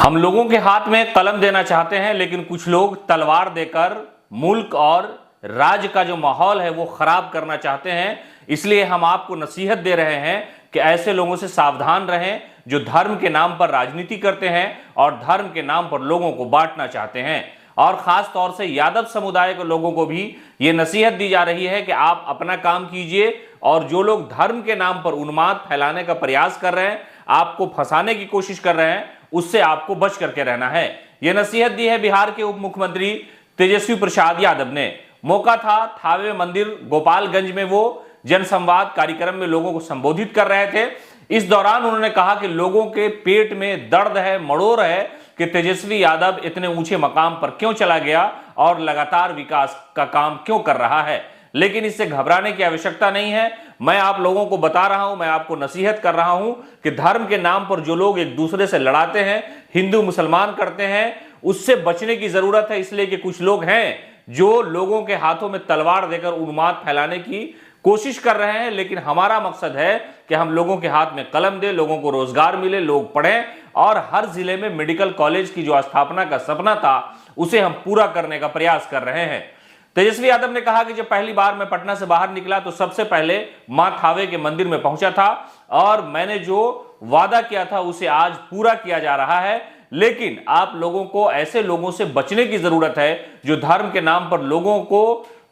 हम लोगों के हाथ में कलम देना चाहते हैं, लेकिन कुछ लोग तलवार देकर मुल्क और राज्य का जो माहौल है वो खराब करना चाहते हैं। इसलिए हम आपको नसीहत दे रहे हैं कि ऐसे लोगों से सावधान रहें जो धर्म के नाम पर राजनीति करते हैं और धर्म के नाम पर लोगों को बांटना चाहते हैं। और खास तौर से यादव समुदाय के लोगों को भी ये नसीहत दी जा रही है कि आप अपना काम कीजिए और जो लोग धर्म के नाम पर उन्माद फैलाने का प्रयास कर रहे हैं, आपको फंसाने की कोशिश कर रहे हैं, उससे आपको बच करके रहना है। यह नसीहत दी है बिहार के उप मुख्यमंत्री तेजस्वी प्रसाद यादव ने। मौका था थावे मंदिर गोपालगंज में, वो जनसंवाद कार्यक्रम में लोगों को संबोधित कर रहे थे। इस दौरान उन्होंने कहा कि लोगों के पेट में दर्द है, मड़ोर है कि तेजस्वी यादव इतने ऊंचे मकाम पर क्यों चला गया और लगातार विकास का काम क्यों कर रहा है। लेकिन इससे घबराने की आवश्यकता नहीं है। मैं आप लोगों को बता रहा हूं, मैं आपको नसीहत कर रहा हूं कि धर्म के नाम पर जो लोग एक दूसरे से लड़ाते हैं, हिंदू मुसलमान करते हैं, उससे बचने की जरूरत है। इसलिए कि कुछ लोग हैं जो लोगों के हाथों में तलवार देकर उन्माद फैलाने की कोशिश कर रहे हैं। लेकिन हमारा मकसद है कि हम लोगों के हाथ में कलम दें, लोगों को रोजगार मिले, लोग पढ़ें और हर जिले में मेडिकल कॉलेज की जो स्थापना का सपना था उसे हम पूरा करने का प्रयास कर रहे हैं। तेजस्वी यादव ने कहा कि जब पहली बार मैं पटना से बाहर निकला तो सबसे पहले मां थावे के मंदिर में पहुंचा था और मैंने जो वादा किया था उसे आज पूरा किया जा रहा है। लेकिन आप लोगों को ऐसे लोगों से बचने की जरूरत है जो धर्म के नाम पर लोगों को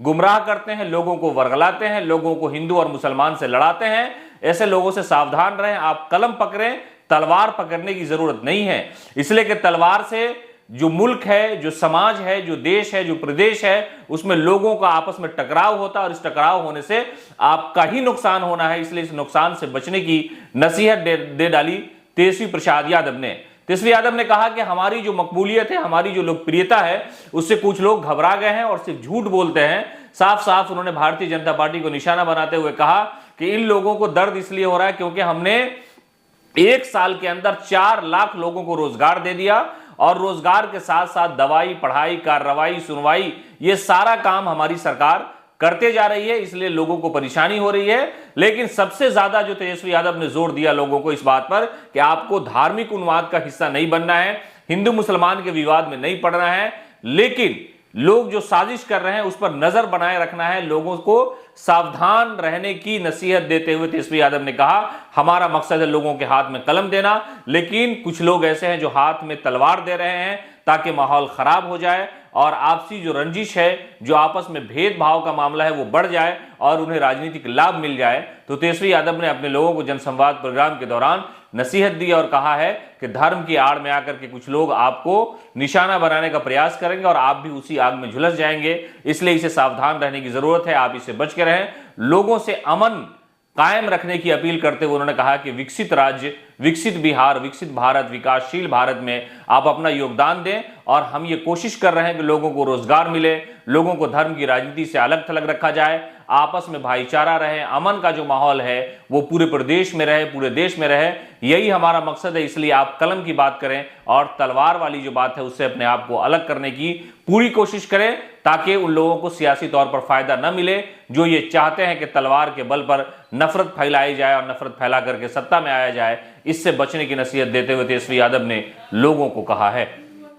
गुमराह करते हैं, लोगों को वर्गलाते हैं, लोगों को हिंदू और मुसलमान से लड़ाते हैं। ऐसे लोगों से सावधान रहें। आप कलम पकड़ें, तलवार पकड़ने की जरूरत नहीं है। इसलिए कि तलवार से जो मुल्क है, जो समाज है, जो देश है, जो प्रदेश है, उसमें लोगों का आपस में टकराव होता है और इस टकराव होने से आपका ही नुकसान होना है। इसलिए इस नुकसान से बचने की नसीहत दे डाली तेजस्वी प्रसाद यादव ने। तेजस्वी यादव ने कहा कि हमारी जो मकबूलियत है, हमारी जो लोकप्रियता है, उससे कुछ लोग घबरा गए हैं और सिर्फ झूठ बोलते हैं। साफ साफ उन्होंने भारतीय जनता पार्टी को निशाना बनाते हुए कहा कि इन लोगों को दर्द इसलिए हो रहा है क्योंकि हमने 1 साल के अंदर 4 लाख लोगों को रोजगार दे दिया और रोजगार के साथ साथ दवाई, पढ़ाई, कार्रवाई, सुनवाई, ये सारा काम हमारी सरकार करते जा रही है। इसलिए लोगों को परेशानी हो रही है। लेकिन सबसे ज्यादा जो तेजस्वी यादव ने जोर दिया लोगों को इस बात पर कि आपको धार्मिक उन्माद का हिस्सा नहीं बनना है, हिंदू मुसलमान के विवाद में नहीं पड़ना है, लेकिन लोग जो साजिश कर रहे हैं उस पर नजर बनाए रखना है। लोगों को सावधान रहने की नसीहत देते हुए तेजस्वी यादव ने कहा हमारा मकसद है लोगों के हाथ में कलम देना, लेकिन कुछ लोग ऐसे हैं जो हाथ में तलवार दे रहे हैं ताकि माहौल खराब हो जाए और आपसी जो रंजिश है, जो आपस में भेदभाव का मामला है, वो बढ़ जाए और उन्हें राजनीतिक लाभ मिल जाए। तो तेजस्वी यादव ने अपने लोगों को जनसंवाद प्रोग्राम के दौरान नसीहत दी और कहा है कि धर्म की आड़ में आकर के कुछ लोग आपको निशाना बनाने का प्रयास करेंगे और आप भी उसी आग में झुलस जाएंगे। इसलिए इसे सावधान रहने की जरूरत है। आप इससे बच के रहें। लोगों से अमन कायम रखने की अपील करते हुए उन्होंने कहा कि विकसित राज्य, विकसित बिहार, विकसित भारत, विकासशील भारत में आप अपना योगदान दें। और हम ये कोशिश कर रहे हैं कि लोगों को रोजगार मिले, लोगों को धर्म की राजनीति से अलग थलग रखा जाए, आपस में भाईचारा रहे, अमन का जो माहौल है वो पूरे प्रदेश में रहे, पूरे देश में रहे। यही हमारा मकसद है। इसलिए आप कलम की बात करें और तलवार वाली जो बात है उससे अपने आप को अलग करने की पूरी कोशिश करें ताकि उन लोगों को सियासी तौर पर फायदा न मिले जो ये चाहते हैं कि तलवार के बल पर नफरत फैलाई जाए और नफरत फैला करके सत्ता में आया जाए। इससे बचने की नसीहत देते हुए तेजस्वी यादव ने लोगों को कहा है।